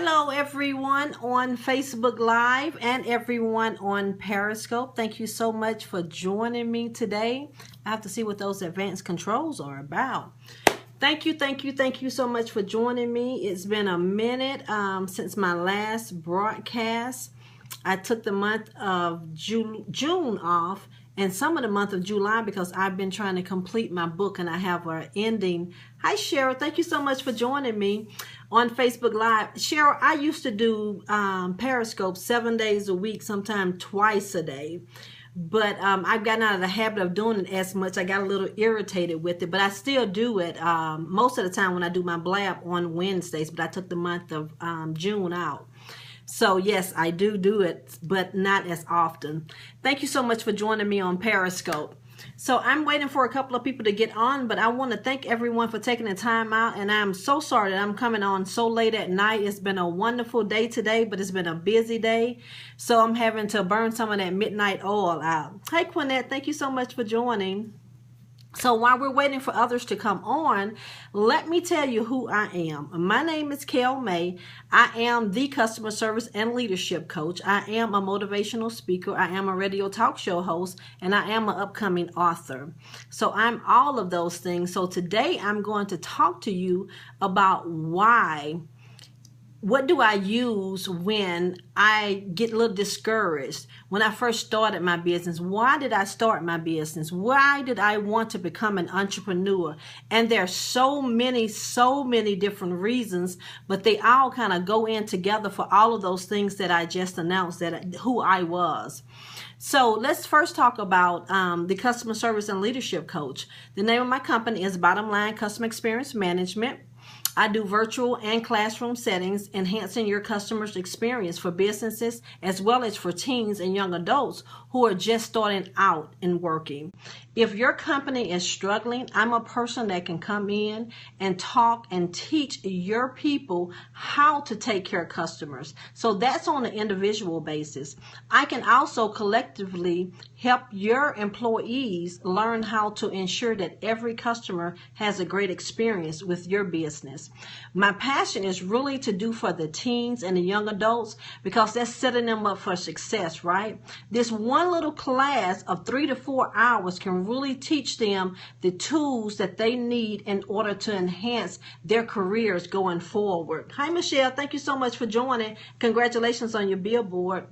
Hello everyone on Facebook Live and everyone on Periscope. Thank you so much for joining me today. I have to see what those advanced controls are about. Thank you so much for joining me. It's been a minute since my last broadcast. I took the month of June off and some of the month of July because I've been trying to complete my book and I have an ending. Hi Cheryl, thank you so much for joining me on Facebook Live. Cheryl, I used to do Periscope 7 days a week, sometimes twice a day. But I've gotten out of the habit of doing it as much. I got a little irritated with it, but I still do it most of the time when I do my blab on Wednesdays, but I took the month of June out. So yes, I do it, but not as often. Thank you so much for joining me on Periscope. So I'm waiting for a couple of people to get on, but I want to thank everyone for taking the time out. And I'm so sorry that I'm coming on so late at night. It's been a wonderful day today, but it's been a busy day. So I'm having to burn some of that midnight oil out. Hey, Quinette, thank you so much for joining. So while we're waiting for others to come on, let me tell you who I am. My name is Kayl May. I am the customer service and leadership coach. I am a motivational speaker. I am a radio talk show host, and I am an upcoming author. So I'm all of those things. So today I'm going to talk to you about what do I use when I get a little discouraged? When I first started my business, why did I start my business? Why did I want to become an entrepreneur? And there's so many different reasons, but they all kind of go in together for all of those things that I just announced, who I was. So let's first talk about the customer service and leadership coach. The name of my company is Bottom Line Customer Experience Management. I do virtual and classroom settings, enhancing your customer's experience for businesses as well as for teens and young adults who are just starting out and working. If your company is struggling, I'm a person that can come in and talk and teach your people how to take care of customers. So that's on an individual basis. I can also collectively help your employees learn how to ensure that every customer has a great experience with your business. My passion is really to do for the teens and the young adults because that's setting them up for success, right? This one little class of 3 to 4 hours can really teach them the tools that they need in order to enhance their careers going forward. Hi, Michelle. Thank you so much for joining. Congratulations on your billboard.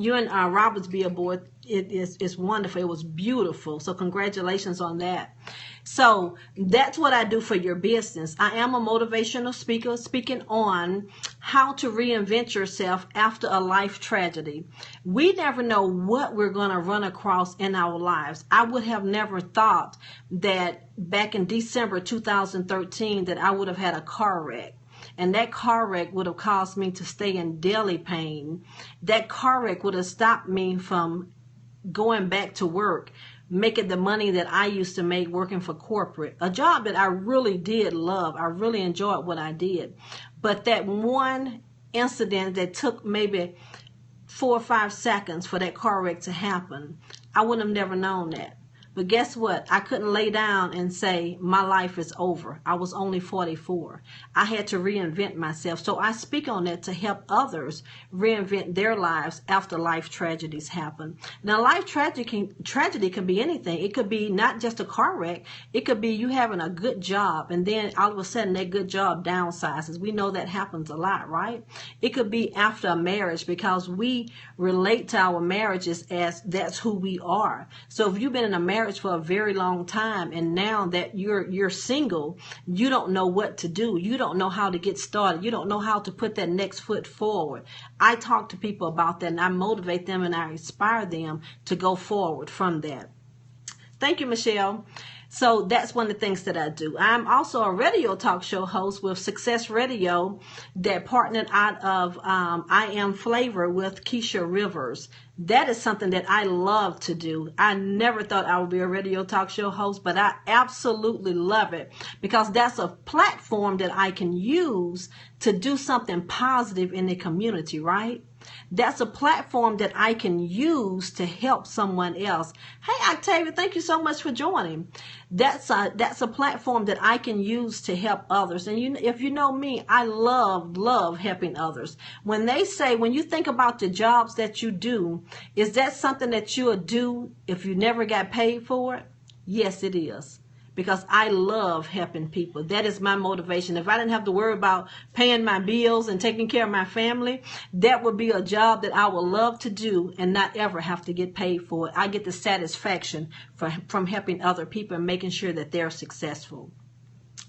You and Robert's billboard, it's wonderful. It was beautiful. So congratulations on that. So that's what I do for your business. I am a motivational speaker speaking on how to reinvent yourself after a life tragedy. We never know what we're going to run across in our lives. I would have never thought that back in December 2013 that I would have had a car wreck. And that car wreck would have caused me to stay in daily pain. That car wreck would have stopped me from going back to work, making the money that I used to make working for corporate, a job that I really did love. I really enjoyed what I did. But that one incident that took maybe 4 or 5 seconds for that car wreck to happen, I would have never known that. But guess what? I couldn't lay down and say my life is over. I was only 44. I had to reinvent myself. So I speak on that to help others reinvent their lives after life tragedies happen. Now, life tragedy can be anything. It could be not just a car wreck. It could be you having a good job and then all of a sudden that good job downsizes. We know that happens a lot, right? It could be after a marriage because we relate to our marriages as that's who we are. So if you've been in a marriage for a very long time and now that you're single, you don't know what to do. You don't know how to get started. You don't know how to put that next foot forward. I talk to people about that and I motivate them and I inspire them to go forward from that. Thank you, Michelle. So that's one of the things that I do. I'm also a radio talk show host with Success Radio that partnered out of I Am Flavor with Keisha Rivers. That is something that I love to do. I never thought I would be a radio talk show host, but I absolutely love it because that's a platform that I can use to do something positive in the community, right? That's a platform that I can use to help someone else. Hey, Octavia, thank you so much for joining. That's a platform that I can use to help others. And if you know me, I love helping others. When you think about the jobs that you do, is that something that you would do if you never got paid for it? Yes, it is. Because I love helping people. That is my motivation. If I didn't have to worry about paying my bills and taking care of my family, that would be a job that I would love to do and not ever have to get paid for it. I get the satisfaction from helping other people and making sure that they're successful.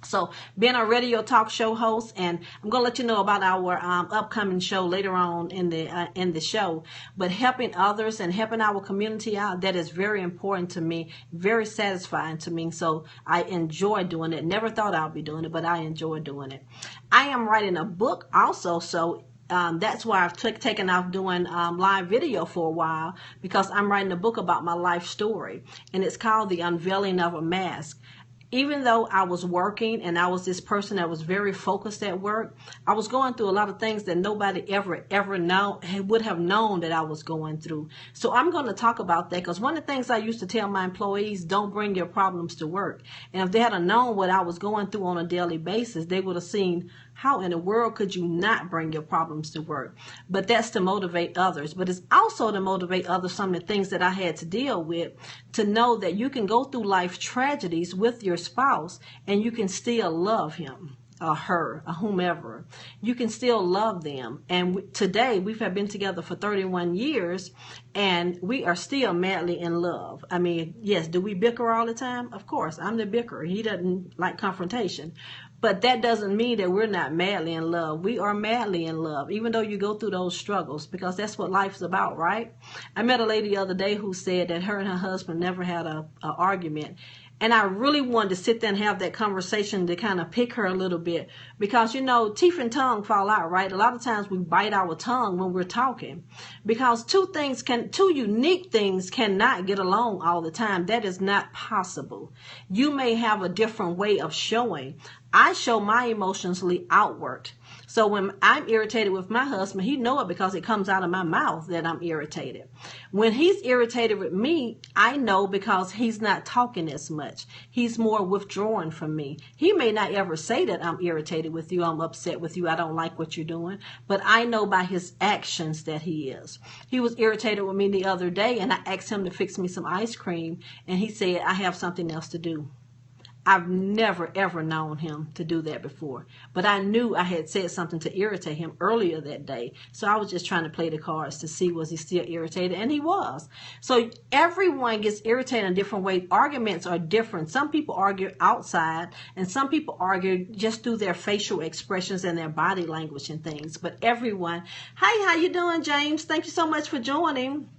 So being a radio talk show host, and I'm going to let you know about our upcoming show later on in the show, but helping others and helping our community out, that is very important to me, very satisfying to me. So I enjoy doing it. Never thought I'd be doing it, but I enjoy doing it. I am writing a book also, so that's why I've taken off doing live video for a while, because I'm writing a book about my life story, and it's called The Unveiling of a Mask. Even though I was working and I was this person that was very focused at work, I was going through a lot of things that nobody ever would have known that I was going through. So I'm going to talk about that, because one of the things I used to tell my employees, don't bring your problems to work. And if they had known what I was going through on a daily basis, they would have seen, how in the world could you not bring your problems to work? But that's to motivate others. But it's also to motivate others, some of the things that I had to deal with, to know that you can go through life tragedies with your spouse and you can still love him or her or whomever. You can still love them. And today we have been together for 31 years and we are still madly in love. I mean, yes, do we bicker all the time? Of course, I'm the bickerer. He doesn't like confrontation. But that doesn't mean that we're not madly in love. We are madly in love, even though you go through those struggles, because that's what life's about, right? I met a lady the other day who said that her and her husband never had an argument. And I really wanted to sit there and have that conversation to kind of pick her a little bit, because, teeth and tongue fall out, right? A lot of times we bite our tongue when we're talking, because two unique things cannot get along all the time. That is not possible. You may have a different way of showing. I show my emotions outward. So when I'm irritated with my husband, he knows it because it comes out of my mouth that I'm irritated. When he's irritated with me, I know because he's not talking as much. He's more withdrawing from me. He may not ever say that I'm irritated with you, I'm upset with you, I don't like what you're doing, but I know by his actions that he is. He was irritated with me the other day, and I asked him to fix me some ice cream, and he said, I have something else to do. I've never, ever known him to do that before. But I knew I had said something to irritate him earlier that day. So I was just trying to play the cards to see, was he still irritated? And he was. So everyone gets irritated in different ways. Arguments are different. Some people argue outside, and some people argue just through their facial expressions and their body language and things. But everyone, hi, how you doing, James? Thank you so much for joining.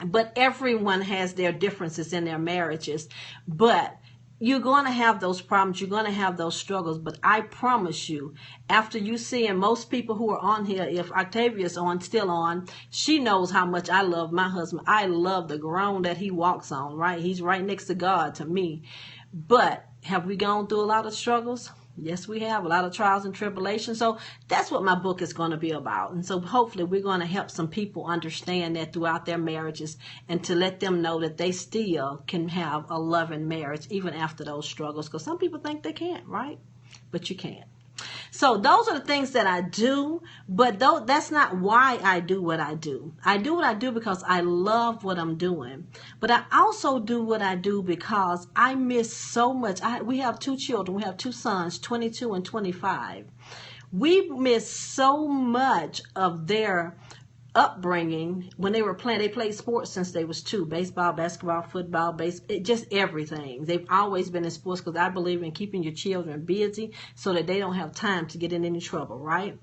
But everyone has their differences in their marriages. But you're going to have those problems. You're going to have those struggles. But I promise you, after you see, and most people who are on here, if Octavia's still on, she knows how much I love my husband. I love the ground that he walks on, right? He's right next to God to me. But have we gone through a lot of struggles? Yes, we have. A lot of trials and tribulations. So that's what my book is going to be about. And so hopefully we're going to help some people understand that throughout their marriages, and to let them know that they still can have a loving marriage even after those struggles. Because some people think they can't, right? But you can't. So those are the things that I do, but that's not why I do what I do. I do what I do because I love what I'm doing. But I also do what I do because I miss so much. We have 2 children. We have 2 sons, 22 and 25. We miss so much of their upbringing when they were playing. They played sports since they was 2: baseball, basketball, football, just everything. They've always been in sports, because I believe in keeping your children busy so that they don't have time to get in any trouble, right?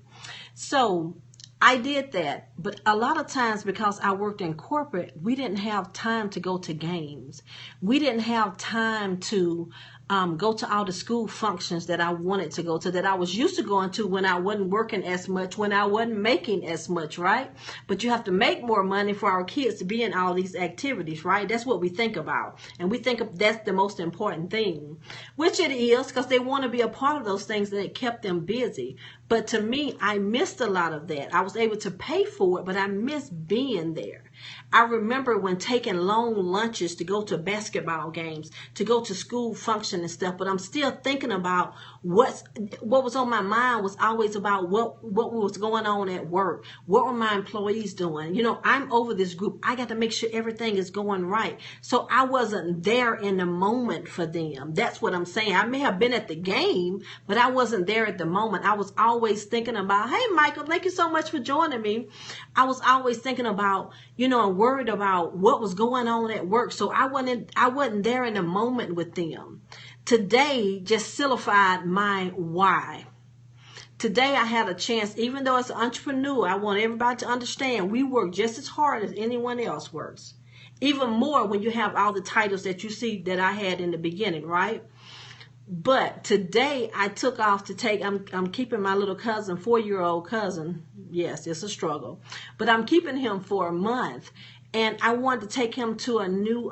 So I did that, but a lot of times, because I worked in corporate, we didn't have time to go to games. We didn't have time to go to all the school functions that I wanted to go to, that I was used to going to when I wasn't working as much, when I wasn't making as much, right? But you have to make more money for our kids to be in all these activities, right? That's what we think about. And we think that's the most important thing, which it is, because they want to be a part of those things, and it kept them busy. But to me, I missed a lot of that. I was able to pay for it, but I missed being there. I remember when taking long lunches to go to basketball games, to go to school function and stuff, but I'm still thinking about what was on my mind was always about what was going on at work. What were my employees doing? You know, I'm over this group. I got to make sure everything is going right. So I wasn't there in the moment for them. That's what I'm saying. I may have been at the game, but I wasn't there at the moment. I was always thinking about, hey, Michael, thank you so much for joining me. I was always thinking about, you know, and worried about what was going on at work. So I wasn't there in the moment with them. Today just solidified my why. Today I had a chance, even though as an entrepreneur, I want everybody to understand we work just as hard as anyone else works. Even more when you have all the titles that you see that I had in the beginning, right? But today I took off to take, I'm keeping my little cousin, 4-year-old cousin. Yes, it's a struggle, but I'm keeping him for a month. And I wanted to take him to a new,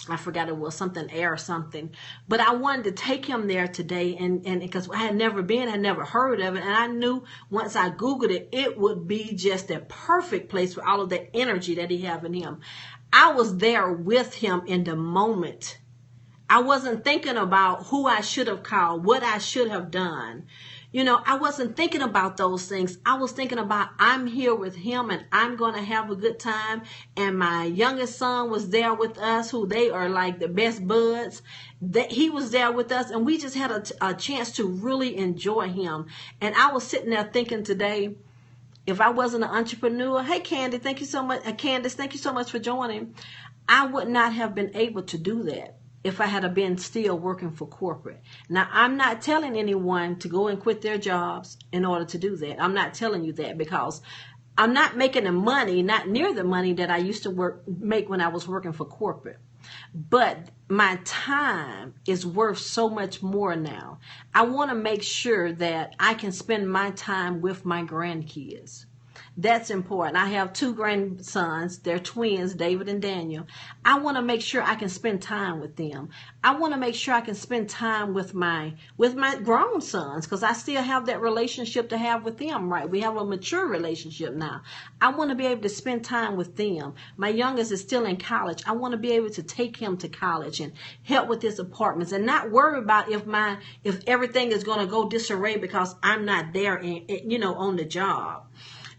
I forgot it was something air or something, but I wanted to take him there today, and because I had never been, I never heard of it, and I knew once I Googled it, it would be just a perfect place for all of the energy that he have in him. I was there with him in the moment. I wasn't thinking about who I should have called, what I should have done. You know, I wasn't thinking about those things. I was thinking about I'm here with him and I'm going to have a good time. And my youngest son was there with us, who they are like the best buds. He was there with us, and we just had a chance to really enjoy him. And I was sitting there thinking today, if I wasn't an entrepreneur, hey, Candy, thank you so much. Candace, thank you so much for joining. I would not have been able to do that if I had been still working for corporate. Now, I'm not telling anyone to go and quit their jobs in order to do that. I'm not telling you that, because I'm not making the money, not near the money that I used to make when I was working for corporate. But my time is worth so much more now. I want to make sure that I can spend my time with my grandkids. That's important. I have 2 grandsons. They're twins, David and Daniel. I want to make sure I can spend time with them. I want to make sure I can spend time with my grown sons, because I still have that relationship to have with them, right? We have a mature relationship now. I want to be able to spend time with them. My youngest is still in college. I want to be able to take him to college and help with his apartments, and not worry about if everything is going to go disarray because I'm not there and, you know, on the job.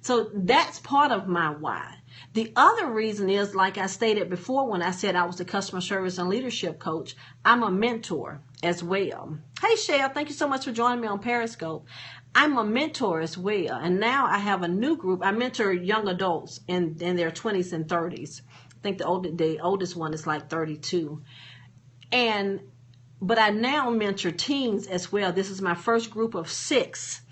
So that's part of my why. The other reason is, like I stated before when I said I was a customer service and leadership coach, I'm a mentor as well. Hey, Shell, thank you so much for joining me on Periscope. I'm a mentor as well. And now I have a new group. I mentor young adults in their 20s and 30s. I think the oldest one is like 32. But I now mentor teens as well. This is my first group of 6.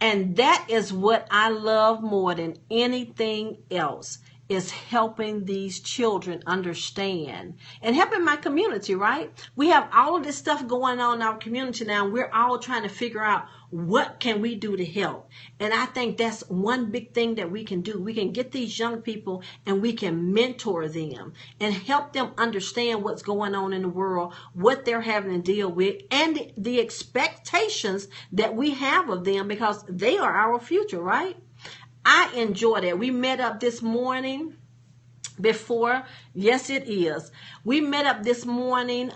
And that is what I love more than anything else, is helping these children understand and helping my community, right? We have all of this stuff going on in our community now. We're all trying to figure out what can we do to help. And I think that's one big thing that we can do. We can get these young people and we can mentor them and help them understand what's going on in the world, what they're having to deal with, and the expectations that we have of them, because they are our future, right? I enjoy that. We met up this morning before. Yes, it is. We met up this morning.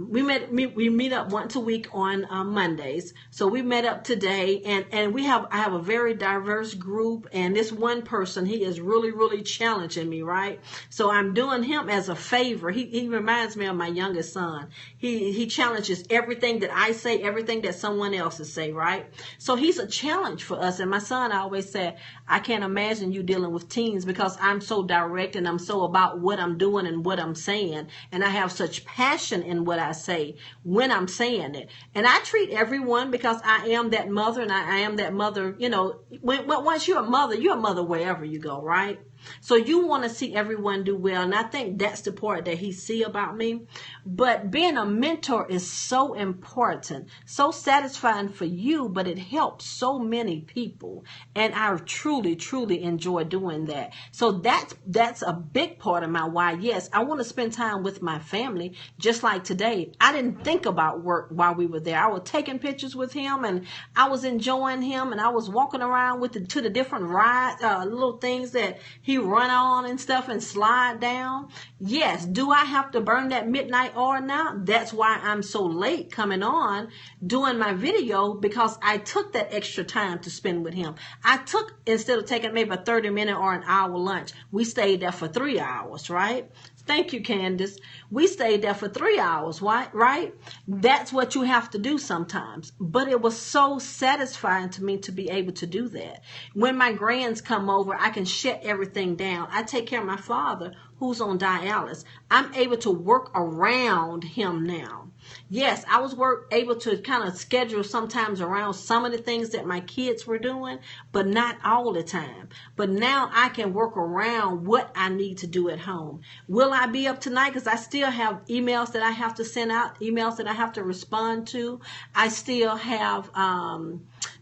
We meet up once a week on Mondays. So we met up today, and I have a very diverse group, and this one person, he is really challenging me, right? So I'm doing him as a favor. He reminds me of my youngest son. He challenges everything that I say, everything that someone else is say, right? So he's a challenge for us. And my son always said, I can't imagine you dealing with teens, because I'm so direct and I'm so about what I'm doing and what I'm saying, and I have such passion in what I say when I'm saying it. And I treat everyone, because I am that mother, and I am that mother, you know, once you're a mother wherever you go, right? So you want to see everyone do well. And I think that's the part that he see about me. But being a mentor is so important, so satisfying for you, but it helps so many people. And I truly, truly enjoy doing that. So that's a big part of my why. Yes, I want to spend time with my family. Just like today, I didn't think about work while we were there. I was taking pictures with him, and I was enjoying him, and I was walking around with to the different rides, little things that he run on and stuff and slide down. Yes, do I have to burn that midnight oil now? That's why I'm so late coming on doing my video, because I took that extra time to spend with him. I took, instead of taking maybe a 30-minute or an hour lunch, we stayed there for 3 hours, right? Thank you, Candace. We stayed there for 3 hours, right? That's what you have to do sometimes. But it was so satisfying to me to be able to do that. When my grands come over, I can shut everything down. I take care of my father, who's on dialysis. I'm able to work around him now. Yes, I was able to kind of schedule sometimes around some of the things that my kids were doing, but not all the time. But now I can work around what I need to do at home. Will I be up tonight? Because I still have emails that I have to send out, emails that I have to respond to. I still have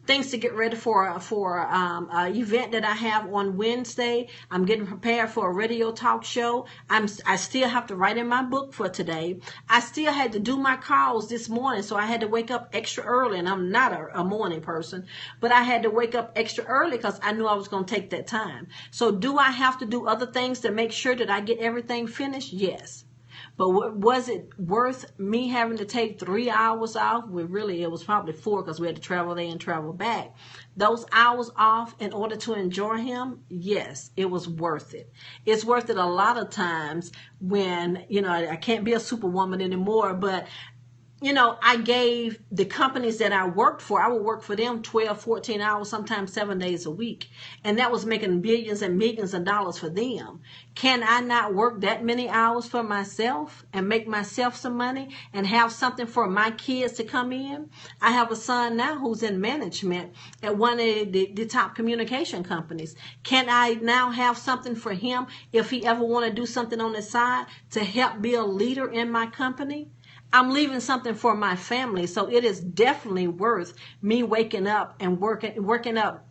things to get ready for an event that I have on Wednesday. I'm getting prepared for a radio talk show. I still have to write in my book for today. I still had to do my calls this morning, so I had to wake up extra early, and I'm not a morning person, but I had to wake up extra early because I knew I was going to take that time. So do I have to do other things to make sure that I get everything finished? Yes. But was it worth me having to take 3 hours off? Well, really, it was probably 4 because we had to travel there and travel back. Those hours off in order to enjoy him? Yes, it was worth it. It's worth it a lot of times when, I can't be a superwoman anymore, but I gave the companies that I worked for, I would work for them 12, 14 hours, sometimes 7 days a week. And that was making billions and millions of dollars for them. Can I not work that many hours for myself and make myself some money and have something for my kids to come in? I have a son now who's in management at one of the top communication companies. Can I now have something for him if he ever want to do something on the side to help be a leader in my company? I'm leaving something for my family, so it is definitely worth me waking up and working up,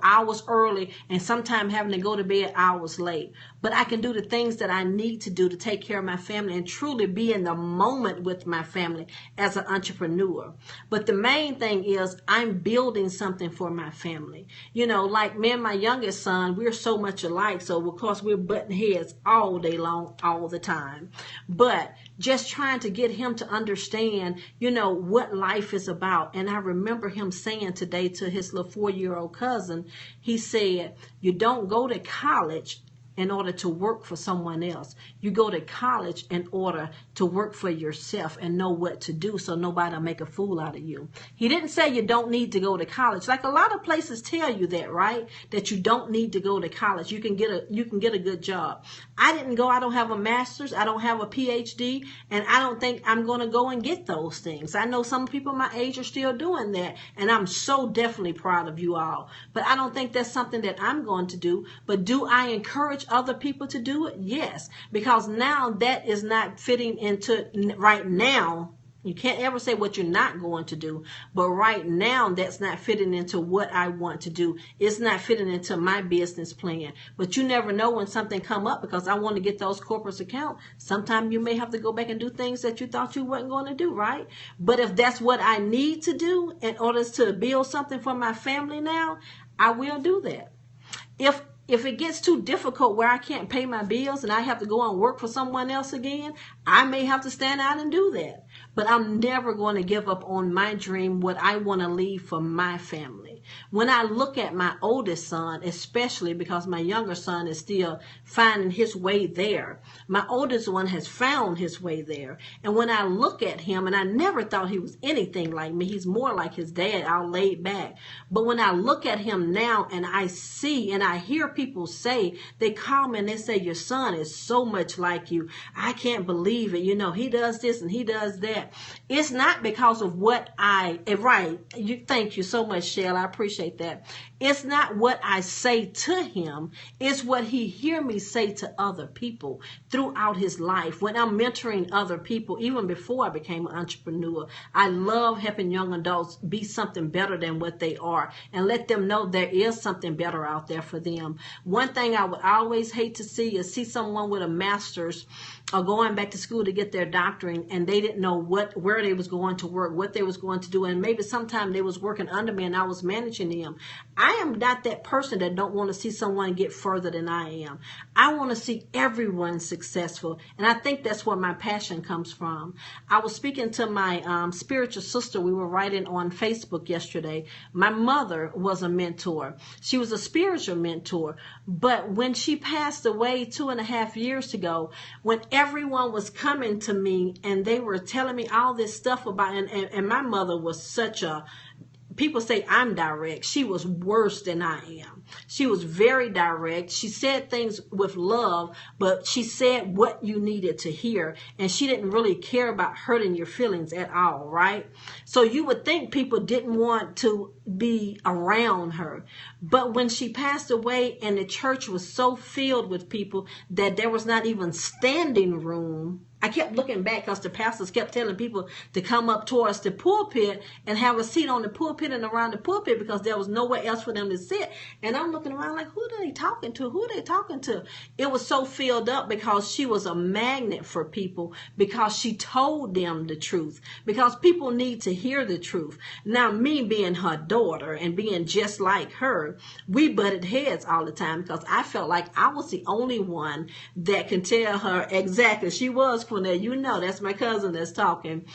hours early, and sometimes having to go to bed hours late. But I can do the things that I need to do to take care of my family and truly be in the moment with my family as an entrepreneur. But the main thing is I'm building something for my family. Like me and my youngest son, we're so much alike. So of course we're butting heads all day long, all the time. But just trying to get him to understand, what life is about. And I remember him saying today to his little 4-year-old cousin, he said, you don't go to college in order to work for someone else. You go to college in order to work for yourself and know what to do so nobody will make a fool out of you. He didn't say you don't need to go to college. Like a lot of places tell you that, right? That you don't need to go to college. You can get a good job. I didn't go. I don't have a master's. I don't have a PhD. And I don't think I'm going to go and get those things. I know some people my age are still doing that. And I'm so definitely proud of you all. But I don't think that's something that I'm going to do. But do I encourage other people to do it? Yes, because now that is not fitting into right now. You can't ever say what you're not going to do, but right now that's not fitting into what I want to do. It's not fitting into my business plan. But you never know when something come up, because I want to get those corporate accounts. Sometimes you may have to go back and do things that you thought you weren't going to do, right? But if that's what I need to do in order to build something for my family now, I will do that. If it gets too difficult where I can't pay my bills and I have to go and work for someone else again, I may have to stand out and do that. But I'm never going to give up on my dream, what I want to leave for my family. When I look at my oldest son, especially because my younger son is still finding his way there, my oldest one has found his way there. And when I look at him, and I never thought he was anything like me, he's more like his dad, all laid back. But when I look at him now and I see and I hear people say, they call me and they say, your son is so much like you. I can't believe it. He does this and he does that. It's not because of what thank you so much, Shell. I appreciate that. It's not what I say to him. It's what he hear me say to other people throughout his life. When I'm mentoring other people, even before I became an entrepreneur, I love helping young adults be something better than what they are and let them know there is something better out there for them. One thing I would always hate to see is see someone with a master's or going back to school to get their doctorate, and they didn't know where they was going to work, what they was going to do, and maybe sometime they was working under me and I was managing them. I am not that person that don't want to see someone get further than I am. I want to see everyone successful, and I think that's where my passion comes from. I was speaking to my spiritual sister. We were writing on Facebook yesterday. My mother was a mentor. She was a spiritual mentor, but when she passed away 2.5 years ago, when everyone was coming to me and they were telling me all this stuff about, and my mother was such a, people say I'm direct. She was worse than I am. She was very direct. She said things with love, but she said what you needed to hear. And she didn't really care about hurting your feelings at all, right? So you would think people didn't want to be around her. But when she passed away and the church was so filled with people that there was not even standing room, I kept looking back because the pastors kept telling people to come up towards the pulpit and have a seat on the pulpit and around the pulpit because there was nowhere else for them to sit. And I'm looking around like, who are they talking to? Who are they talking to? It was so filled up because she was a magnet for people, because she told them the truth, because people need to hear the truth. Now, me being her daughter and being just like her, we butted heads all the time because I felt like I was the only one that can tell her exactly. She was, you know, that's my cousin that's talking.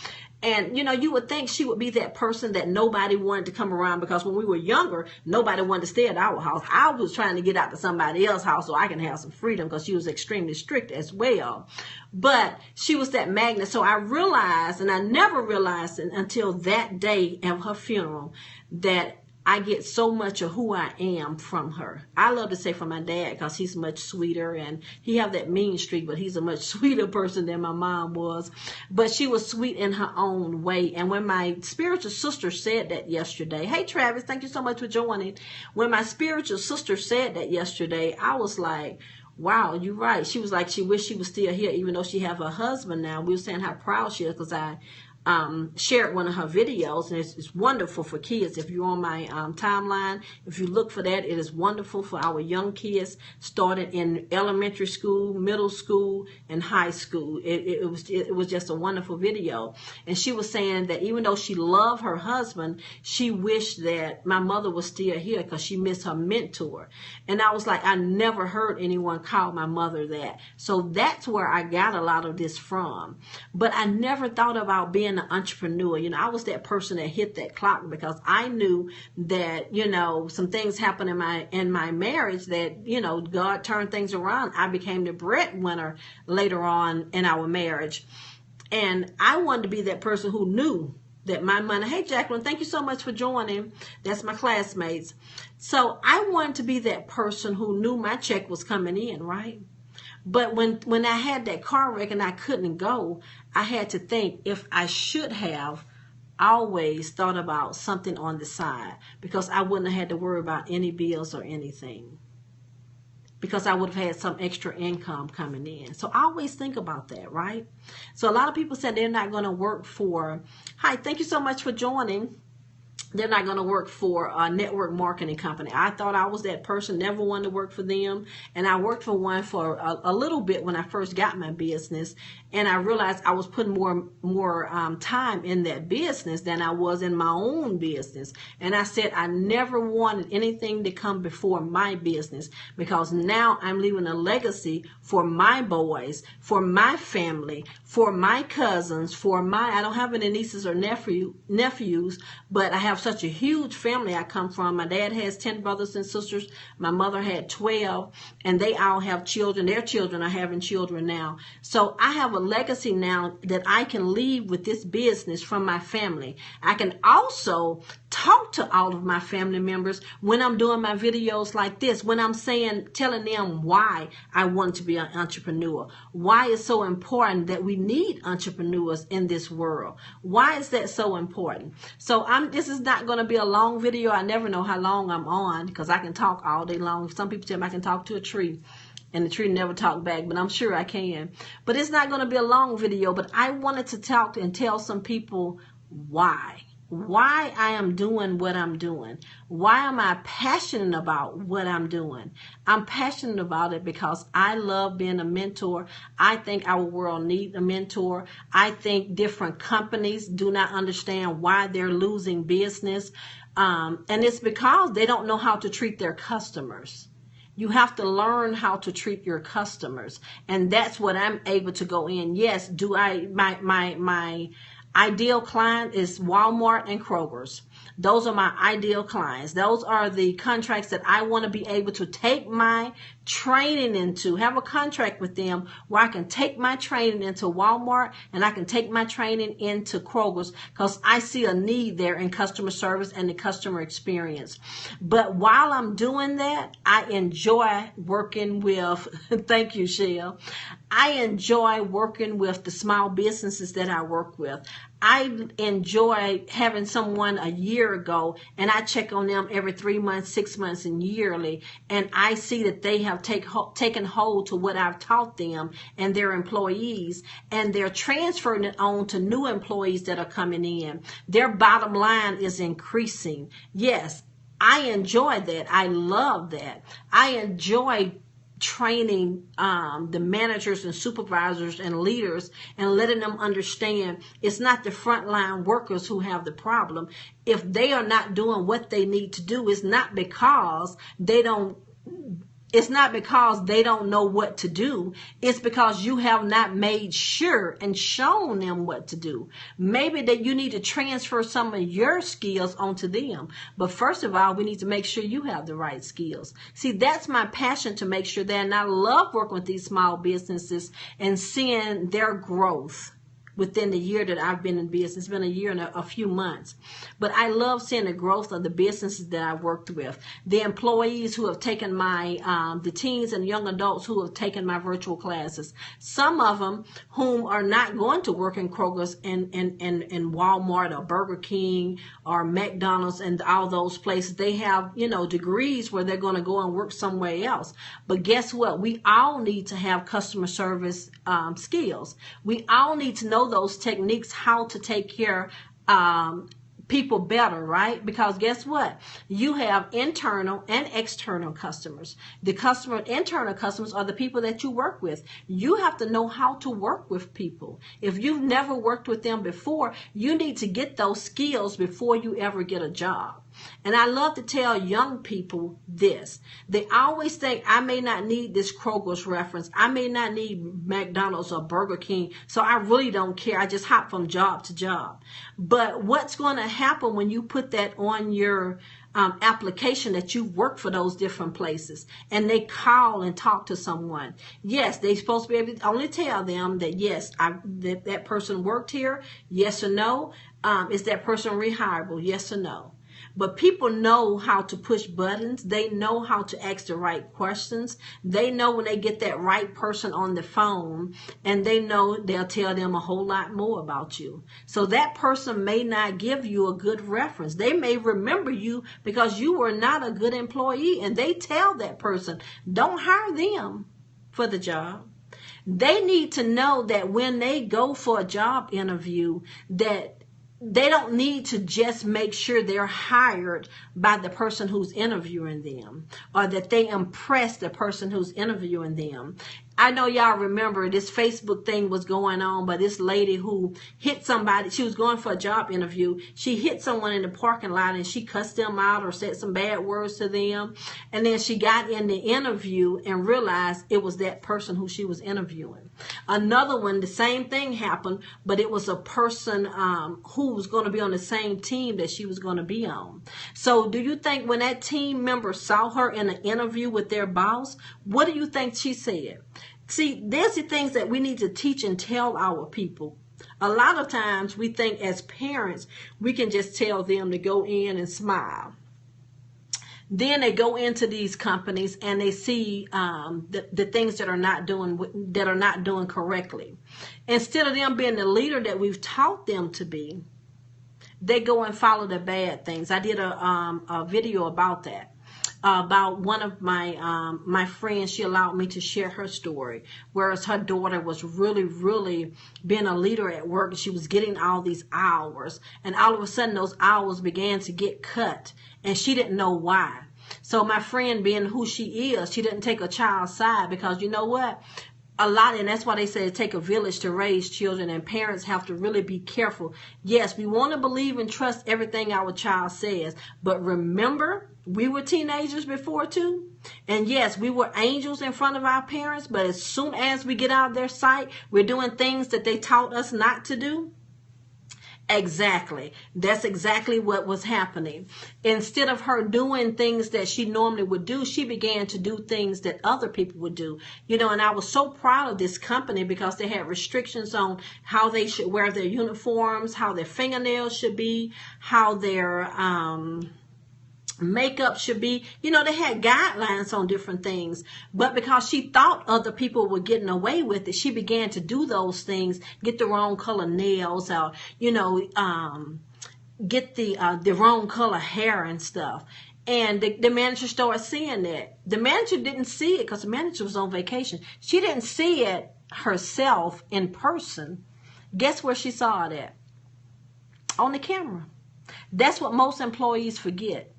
And, you know, you would think she would be that person that nobody wanted to come around, because when we were younger, nobody wanted to stay at our house. I was trying to get out to somebody else's house so I can have some freedom, because she was extremely strict as well. But she was that magnet. So I realized, and I never realized until that day of her funeral, that I get so much of who I am from her. I love to say from my dad, because he's much sweeter, and he have that mean streak, but he's a much sweeter person than my mom was. But she was sweet in her own way. And when my spiritual sister said that yesterday, hey Travis, thank you so much for joining. When my spiritual sister said that yesterday, I was like, wow, you're right. She was like, she wished she was still here, even though she have her husband now. We were saying how proud she is, because I shared one of her videos, and it's wonderful for kids. If you're on my timeline, if you look for that, it is wonderful for our young kids, started in elementary school, middle school, and high school. It was just a wonderful video. And she was saying that even though she loved her husband, she wished that my mother was still here because she missed her mentor. And I was like, I never heard anyone call my mother that. So that's where I got a lot of this from. But I never thought about being an entrepreneur. You know, I was that person that hit that clock, because I knew that, you know, some things happened in my marriage that, you know, God turned things around. I became the breadwinner later on in our marriage. And I wanted to be that person who knew that my money, hey Jacqueline, thank you so much for joining. That's my classmates. So I wanted to be that person who knew my check was coming in, right? But when I had that car wreck and I couldn't go, I had to think if I should have always thought about something on the side, because I wouldn't have had to worry about any bills or anything, because I would have had some extra income coming in. So I always think about that, right? So a lot of people said they're not going to work for, hi, thank you so much for joining. They're not going to work for a network marketing company. I thought I was that person, never wanted to work for them. And I worked for one for a little bit when I first got my business. And I realized I was putting more time in that business than I was in my own business. And I said I never wanted anything to come before my business, because now I'm leaving a legacy for my boys, for my family, for my cousins, I don't have any nieces or nephews, but I have such a huge family I come from. My dad has 10 brothers and sisters. My mother had 12, and they all have children. Their children are having children now. So I have a legacy now that I can leave with this business from my family. I can also talk to all of my family members when I'm doing my videos like this, when I'm telling them why I want to be an entrepreneur, why it's so important that we need entrepreneurs in this world. Why is that so important? So this is not going to be a long video. I never know how long I'm on because I can talk all day long. Some people tell me I can talk to a tree and the tree never talk back, but I'm sure I can. But it's not going to be a long video, but I wanted to talk and tell some people why I am doing what I'm doing. Why am I passionate about what I'm doing? I'm passionate about it because I love being a mentor. I think our world needs a mentor. I think different companies do not understand why they're losing business. And it's because they don't know how to treat their customers. You have to learn how to treat your customers. And that's what I'm able to go in. Yes, my ideal client is Walmart and Kroger's. Those are my ideal clients. Those are the contracts that I want to be able to take my training into, have a contract with them where I can take my training into Walmart and I can take my training into Kroger's because I see a need there in customer service and the customer experience. But while I'm doing that, I enjoy working with, thank you, Shell. I enjoy working with the small businesses that I work with. I enjoy having someone a year ago and I check on them every 3 months, 6 months, and yearly. And I see that they have taken hold to what I've taught them and their employees, and they're transferring it on to new employees that are coming in. Their bottom line is increasing. Yes, I enjoy that. I love that. I enjoy training the managers and supervisors and leaders and letting them understand it's not the frontline workers who have the problem. If they are not doing what they need to do, it's not because they don't know what to do. It's because you have not made sure and shown them what to do. Maybe that you need to transfer some of your skills onto them. But first of all, we need to make sure you have the right skills. See, that's my passion, to make sure that, and I love working with these small businesses and seeing their growth within the year that I've been in business. It's been a year and a few months. But I love seeing the growth of the businesses that I've worked with. The employees who have taken the teens and young adults who have taken my virtual classes. Some of them whom are not going to work in Kroger's and Walmart or Burger King or McDonald's and all those places. They have, degrees where they're going to go and work somewhere else. But guess what? We all need to have customer service skills. We all need to know those techniques, how to take care people better, right? Because guess what? You have internal and external customers. The internal customers are the people that you work with. You have to know how to work with people. If you've never worked with them before, you need to get those skills before you ever get a job. And I love to tell young people this. They always think, I may not need this Kroger's reference. I may not need McDonald's or Burger King. So I really don't care. I just hop from job to job. But what's going to happen when you put that on your application that you work for those different places and they call and talk to someone? Yes, they're supposed to be able to only tell them that, yes, that person worked here. Yes or no. Is that person rehireable? Yes or no. But people know how to push buttons. They know how to ask the right questions. They know when they get that right person on the phone, and they know they'll tell them a whole lot more about you. So that person may not give you a good reference. They may remember you because you were not a good employee, and they tell that person, don't hire them for the job. They need to know that when they go for a job interview, that they don't need to just make sure they're hired by the person who's interviewing them, or that they impress the person who's interviewing them. I know y'all remember this Facebook thing was going on, but this lady who hit somebody, she was going for a job interview. She hit someone in the parking lot and she cussed them out or said some bad words to them. And then she got in the interview and realized it was that person who she was interviewing. Another one, the same thing happened, but it was a person who was going to be on the same team that she was going to be on. So do you think when that team member saw her in an interview with their boss, what do you think she said? See, there's the things that we need to teach and tell our people. A lot of times we think as parents, we can just tell them to go in and smile. Then they go into these companies and they see the things that are not doing correctly. Instead of them being the leader that we've taught them to be, They go and follow the bad things. I did a video about that. About one of my friends. She allowed me to share her story, whereas her daughter was really being a leader at work. She was getting all these hours, and all of a sudden those hours began to get cut, and she didn't know why. So my friend, being who she is, she didn't take a child's side, because you know what? And that's why they say it take a village to raise children, and parents have to really be careful. Yes, we want to believe and trust everything our child says, but remember, we were teenagers before too. And yes, we were angels in front of our parents, but as soon as we get out of their sight, we're doing things that they taught us not to do. Exactly. That's exactly what was happening. Instead of her doing things that she normally would do, she began to do things that other people would do. You know, and I was so proud of this company, because they had restrictions on how they should wear their uniforms, how their fingernails should be, how their makeup should be. You know, they had guidelines on different things, but because she thought other people were getting away with it, she began to do those things, get the wrong color nails, or, you know, get the wrong color hair and stuff. And the manager started seeing that. The manager didn't see it because the manager was on vacation. She didn't see it herself in person. Guess where she saw it at? On the camera. That's what most employees forget.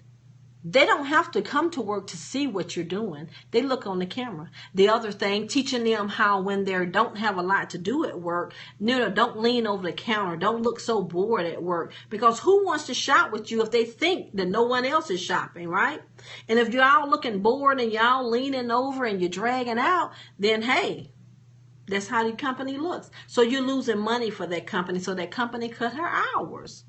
They don't have to come to work to see what you're doing. They look on the camera. The other thing, teaching them how, when they don't have a lot to do at work, you know, don't lean over the counter. Don't look so bored at work, because who wants to shop with you if they think that no one else is shopping, right? And if you're all looking bored and y'all leaning over and you're dragging out, then hey, that's how the company looks. So you're losing money for that company. So that company cut her hours.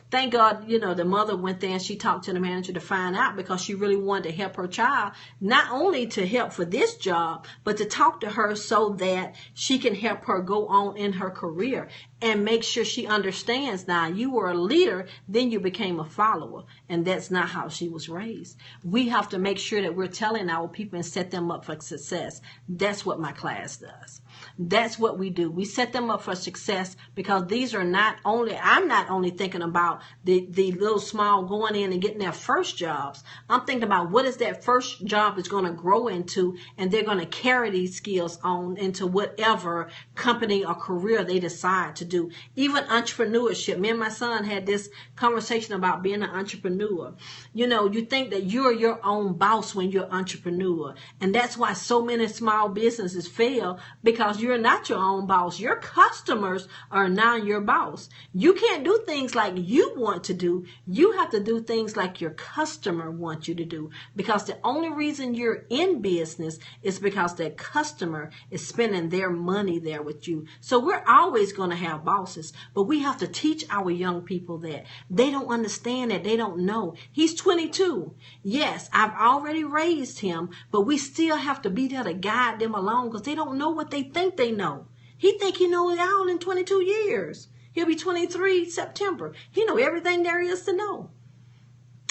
Thank God, you know, the mother went there and she talked to the manager to find out, because she really wanted to help her child, not only to help for this job, but to talk to her so that she can help her go on in her career and make sure she understands, now you were a leader, then you became a follower. And that's not how she was raised. We have to make sure that we're telling our people and set them up for success. That's what my class does. That's what we do. We set them up for success, because these are not only, I'm not only thinking about the little small going in and getting their first jobs. I'm thinking about what is that first job is going to grow into, and they're going to carry these skills on into whatever company or career they decide to do. Even entrepreneurship. Me and my son had this conversation about being an entrepreneur. You know, you think that you're your own boss when you're an entrepreneur. And that's why so many small businesses fail, because you're not your own boss. Your customers are now your boss. You can't do things like you want to do. You have to do things like your customer wants you to do, because the only reason you're in business is because that customer is spending their money there with you. So we're always going to have bosses, but we have to teach our young people that. They don't understand that. They don't know. He's 22. Yes, I've already raised him, but we still have to be there to guide them along, because they don't know what they think they know. He think he knows it all in 22 years. He'll be 23 September. He know everything there is to know.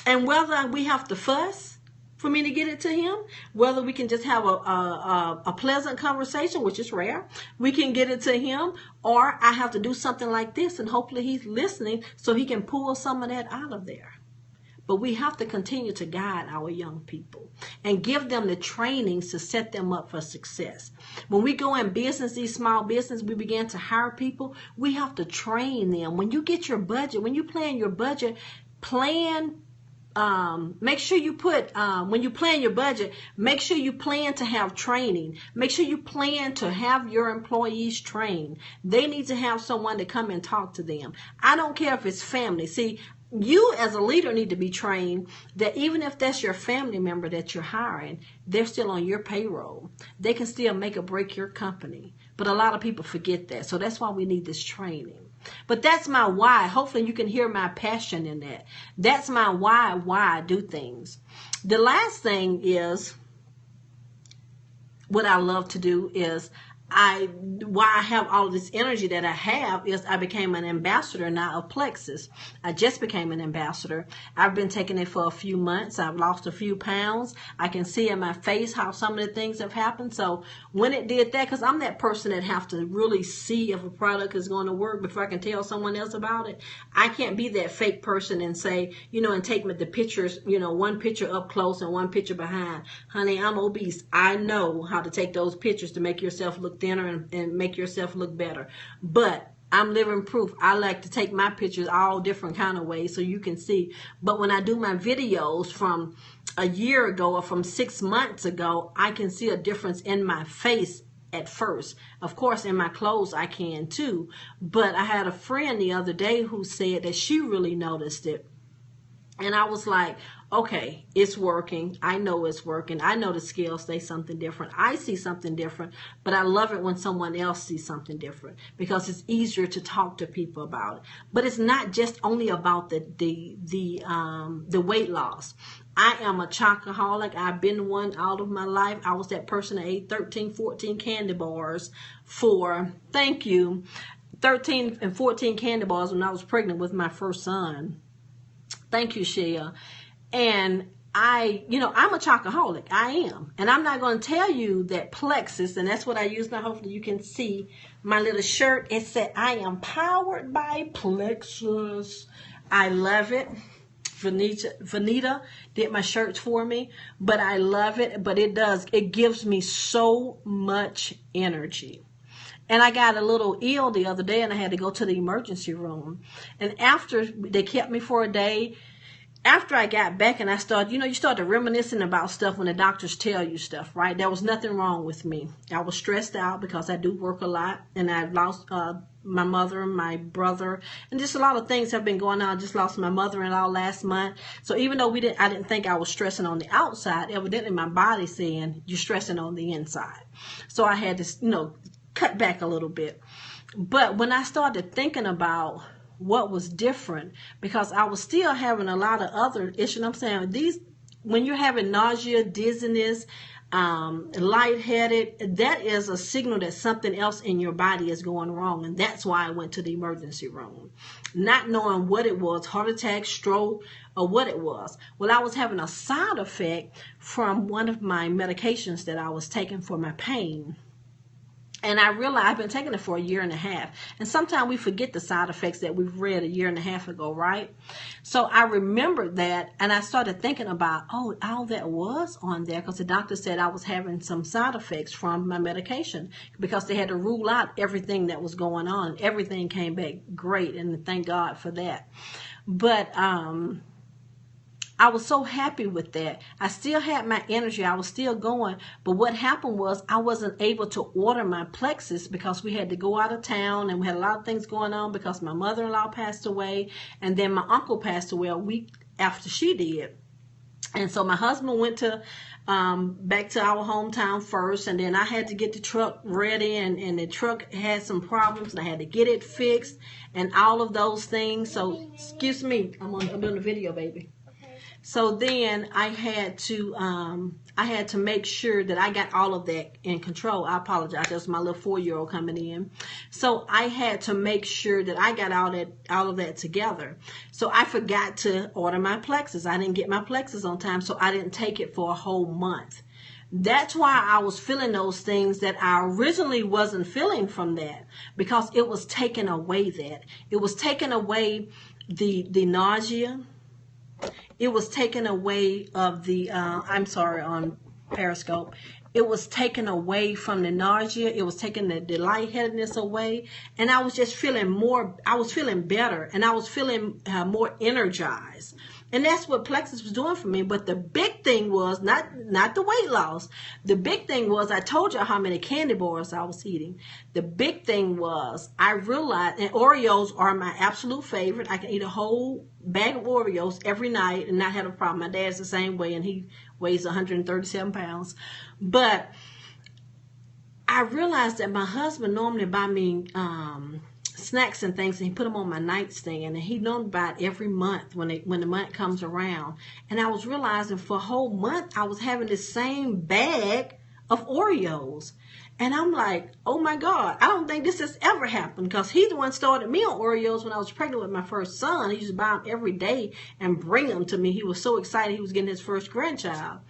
And whether we have to fuss for me to get it to him, whether we can just have a pleasant conversation, which is rare, we can get it to him, or I have to do something like this, and hopefully he's listening so he can pull some of that out of there. But we have to continue to guide our young people and give them the trainings to set them up for success. When we go in business, these small business, we begin to hire people, we have to train them. When you get your budget, when you plan your budget, make sure you put, when you plan your budget, make sure you plan to have training. Make sure you plan to have your employees trained. They need to have someone to come and talk to them. I don't care if it's family. See, you as a leader need to be trained that even if that's your family member that you're hiring, they're still on your payroll. They can still make or break your company. But a lot of people forget that. So that's why we need this training. But that's my why. Hopefully you can hear my passion in that. That's my why I do things. The last thing is, what I love to do is, why I have all this energy that I have is I became an ambassador now of Plexus. I just became an ambassador. I've been taking it for a few months. I've lost a few pounds. I can see in my face how some of the things have happened. So when it did that, because I'm that person that have to really see if a product is going to work before I can tell someone else about it. I can't be that fake person and say, and take the pictures, one picture up close and one picture behind. Honey, I'm obese. I know how to take those pictures to make yourself look thinner and make yourself look better. But I'm living proof. I like to take my pictures all different kind of ways so you can see. But when I do my videos from a year ago or from 6 months ago, I can see a difference in my face at first. Of course, in my clothes, I can too. But I had a friend the other day who said that she really noticed it. And I was like, okay, it's working. I know it's working. I know the scales say something different. I see something different, but I love it when someone else sees something different because it's easier to talk to people about it. But it's not just only about the weight loss. I am a chocoholic. I've been one all of my life. I was that person that ate 13, 14 candy bars for, 13 and 14 candy bars when I was pregnant with my first son. Thank you, Shea. And I'm a chocoholic. I am. And I'm not going to tell you that Plexus, and that's what I use now. Hopefully you can see my little shirt. It said, I am powered by Plexus. I love it. Vanita did my shirts for me, but I love it. But it gives me so much energy. And I got a little ill the other day and I had to go to the emergency room. And after they kept me for a day, after I got back and I started, you started reminiscing about stuff when the doctors tell you stuff, right? There was nothing wrong with me. I was stressed out because I do work a lot and I lost my mother and my brother and just a lot of things have been going on. I just lost my mother-in-law last month. So even though I didn't think I was stressing on the outside, evidently my body saying you're stressing on the inside. So I had to, cut back a little bit. But when I started thinking about what was different, because I was still having a lot of other issues. I'm saying when you're having nausea, dizziness, lightheaded, that is a signal that something else in your body is going wrong. And that's why I went to the emergency room, not knowing what it was, heart attack, stroke, or what it was. Well, I was having a side effect from one of my medications that I was taking for my pain. And I realized I've been taking it for a year and a half. And sometimes we forget the side effects that we've read a year and a half ago, right? So I remembered that and I started thinking about, all that was on there because the doctor said I was having some side effects from my medication because they had to rule out everything that was going on. Everything came back great and thank God for that. But I was so happy with that. I still had my energy. I was still going. But what happened was I wasn't able to order my Plexus because we had to go out of town and we had a lot of things going on because my mother-in-law passed away and then my uncle passed away a week after she did. And so my husband went to back to our hometown first, and then I had to get the truck ready, and the truck had some problems, and I had to get it fixed, and all of those things. So, excuse me, I'm doing a video, baby. So then I had to make sure that I got all of that in control. I apologize. That was my little 4-year-old coming in. So I had to make sure that I got all of that together. So I forgot to order my Plexus. I didn't get my Plexus on time, so I didn't take it for a whole month. That's why I was feeling those things that I originally wasn't feeling from that, because it was taking away that. It was taking away the nausea. It was taken away of the, on Periscope. It was taken away from the nausea. It was taking the lightheadedness away. And I was just feeling better. And I was feeling more energized. And that's what Plexus was doing for me. But the big thing was not the weight loss. The big thing was, I told you how many candy bars I was eating. The big thing was, I realized, and Oreos are my absolute favorite. I can eat a whole bag of Oreos every night and not have a problem. My dad's the same way, and he weighs 137 pounds. But I realized that my husband normally buy me snacks and things, and he put them on my nightstand, and he known about every month when the month comes around. And I was realizing for a whole month I was having the same bag of Oreos, And I'm like, oh my God, I don't think this has ever happened, because he's the one started me on Oreos when I was pregnant with my first son. He used to buy them every day and bring them to me. He was so excited he was getting his first grandchild.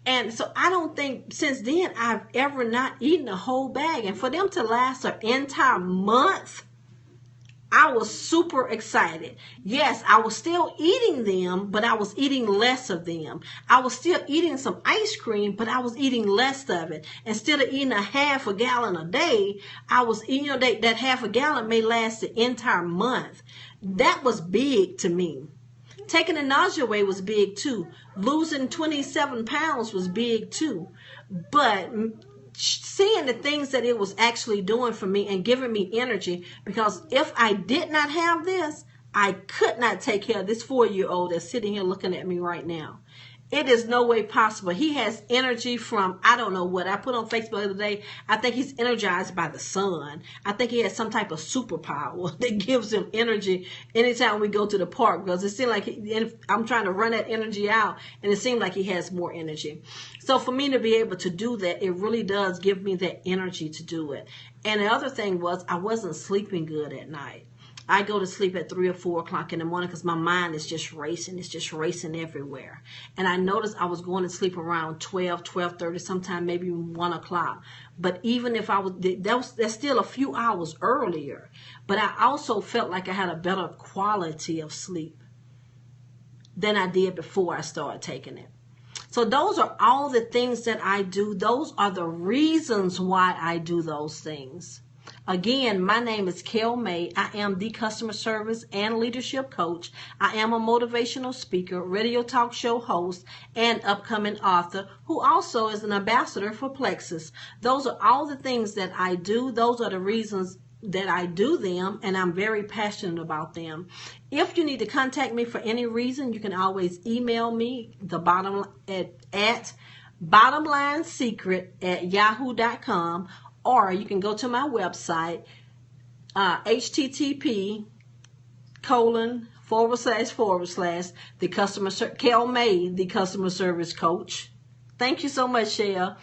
And so I don't think since then I've ever not eaten a whole bag. And for them to last an entire month, I was super excited. Yes, I was still eating them, but I was eating less of them. I was still eating some ice cream, but I was eating less of it. Instead of eating a half a gallon a day, I was eating, that half a gallon may last the entire month. That was big to me. Taking the nausea away was big too. Losing 27 pounds was big too. But seeing the things that it was actually doing for me and giving me energy, because if I did not have this, I could not take care of this 4-year-old that's sitting here looking at me right now. It is no way possible. He has energy from, I don't know what. I put on Facebook the other day, I think he's energized by the sun. I think he has some type of superpower that gives him energy anytime we go to the park, because it seems like I'm trying to run that energy out, and it seems like he has more energy. So for me to be able to do that, it really does give me that energy to do it. And the other thing was, I wasn't sleeping good at night. I go to sleep at 3 or 4 o'clock in the morning because my mind is just racing. It's just racing everywhere. And I noticed I was going to sleep around 12, 12:30, sometime maybe 1 o'clock. But even if I was, that's still a few hours earlier. But I also felt like I had a better quality of sleep than I did before I started taking it. So those are all the things that I do. Those are the reasons why I do those things. Again, my name is Kayl May. I am the customer service and leadership coach. I am a motivational speaker, radio talk show host, and upcoming author who also is an ambassador for Plexus. Those are all the things that I do. Those are the reasons that I do them, and I'm very passionate about them. If you need to contact me for any reason, you can always email me at bottomlinesecret@yahoo.com. Or you can go to my website, http:// the customer Kayl May, the customer service coach. Thank you so much, Shell.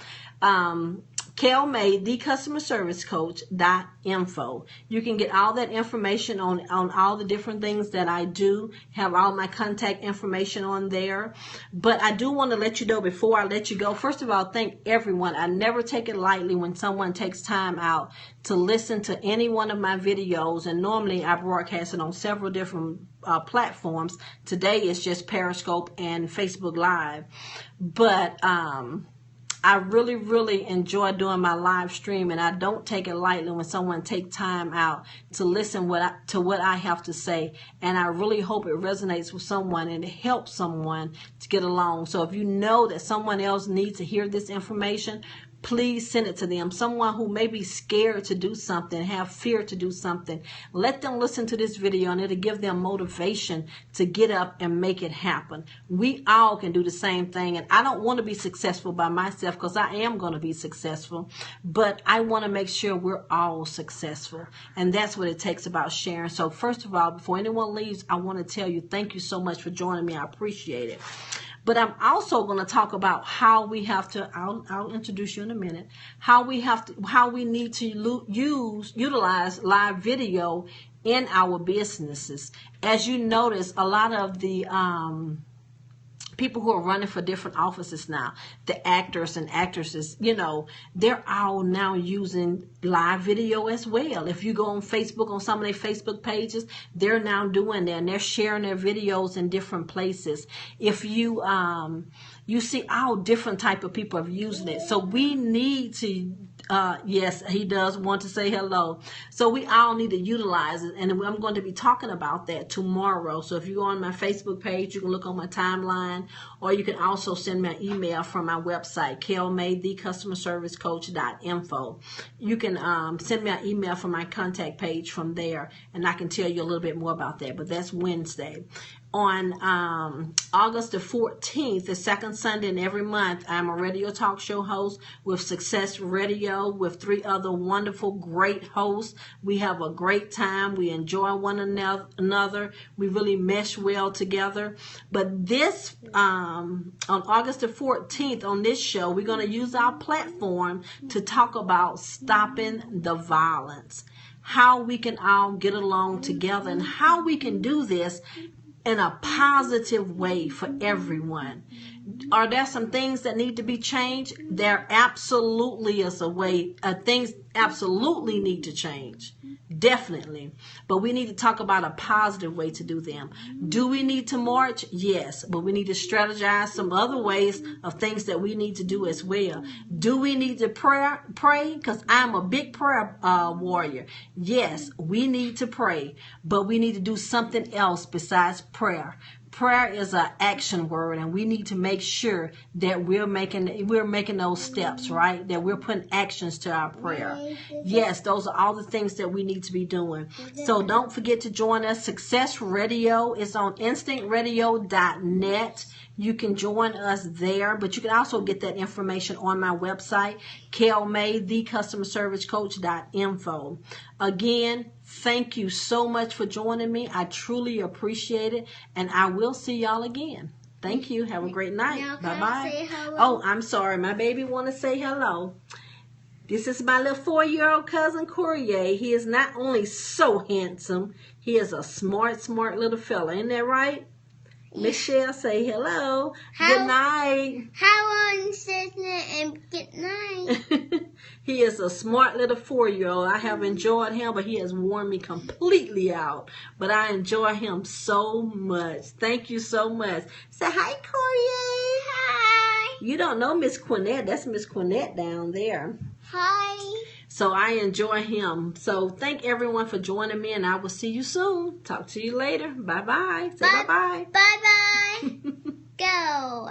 Kayl May, the customer service coach.info. You can get all that information on all the different things that I do. Have all my contact information on there. But I do want to let you know before I let you go. First of all, thank everyone. I never take it lightly when someone takes time out to listen to any one of my videos. And normally I broadcast it on several different platforms. Today it's just Periscope and Facebook Live. But I really, really enjoy doing my live stream, and I don't take it lightly when someone takes time out to listen to what I have to say. And I really hope it resonates with someone and it helps someone to get along. So if you know that someone else needs to hear this information, please send it to them. Someone who may be scared to do something, have fear to do something, let them listen to this video, and it'll give them motivation to get up and make it happen. We all can do the same thing, and I don't want to be successful by myself, because I am going to be successful, but I want to make sure we're all successful, and that's what it takes about sharing. So first of all, before anyone leaves, I want to tell you thank you so much for joining me. I appreciate it. But I'm also going to talk about how we have to, I'll introduce you in a minute, how we need to utilize live video in our businesses. As you notice, a lot of the people who are running for different offices now, the actors and actresses, they're all now using live video as well. If you go on Facebook, on some of their Facebook pages, they're now doing that, and they're sharing their videos in different places. If you see all different type of people are using it. So we need to, yes, he does want to say hello. So we all need to utilize it. And I'm going to be talking about that tomorrow. So if you go on my Facebook page, you can look on my timeline, or you can also send me an email from my website, Kayl May, the customer service coach.info. You can send me an email from my contact page from there, and I can tell you a little bit more about that. But that's Wednesday. on August the 14th, the second Sunday in every month, I'm a radio talk show host with Success Radio with 3 other wonderful, great hosts. We have a great time. We enjoy one another. We really mesh well together. But this, on August the 14th on this show, we're going to use our platform to talk about stopping the violence, how we can all get along together, and how we can do this in a positive way for everyone. Are there some things that need to be changed? There absolutely is a way. Things absolutely need to change. Definitely. But we need to talk about a positive way to do them. Do we need to march? Yes. But we need to strategize some other ways of things that we need to do as well. Do we need to pray? Because I'm a big prayer warrior. Yes, we need to pray. But we need to do something else besides prayer. Prayer is an action word, and we need to make sure that we're making those steps, right? That we're putting actions to our prayer. Yes, those are all the things that we need to be doing. So don't forget to join us. Success Radio is on instinctradio.net. You can join us there, but you can also get that information on my website, Kayl May, thecustomerservicecoach.info. Again, thank you so much for joining me. I truly appreciate it, and I will see y'all again. Thank you. Have a great night. Bye-bye. Oh, I'm sorry. My baby want to say hello. This is my little 4-year-old cousin, Courier. He is not only so handsome, he is a smart little fella. Isn't that right? Michelle, say hello. Good night. How long and good night. He is a smart little 4-year-old. I have enjoyed him, but he has worn me completely out. But I enjoy him so much. Thank you so much. Say hi, Courier. Hi. You don't know Miss Quinette. That's Miss Quinette down there. Hi. So I enjoy him. So thank everyone for joining me, and I will see you soon. Talk to you later. Bye-bye. Say bye-bye. Bye-bye. Go.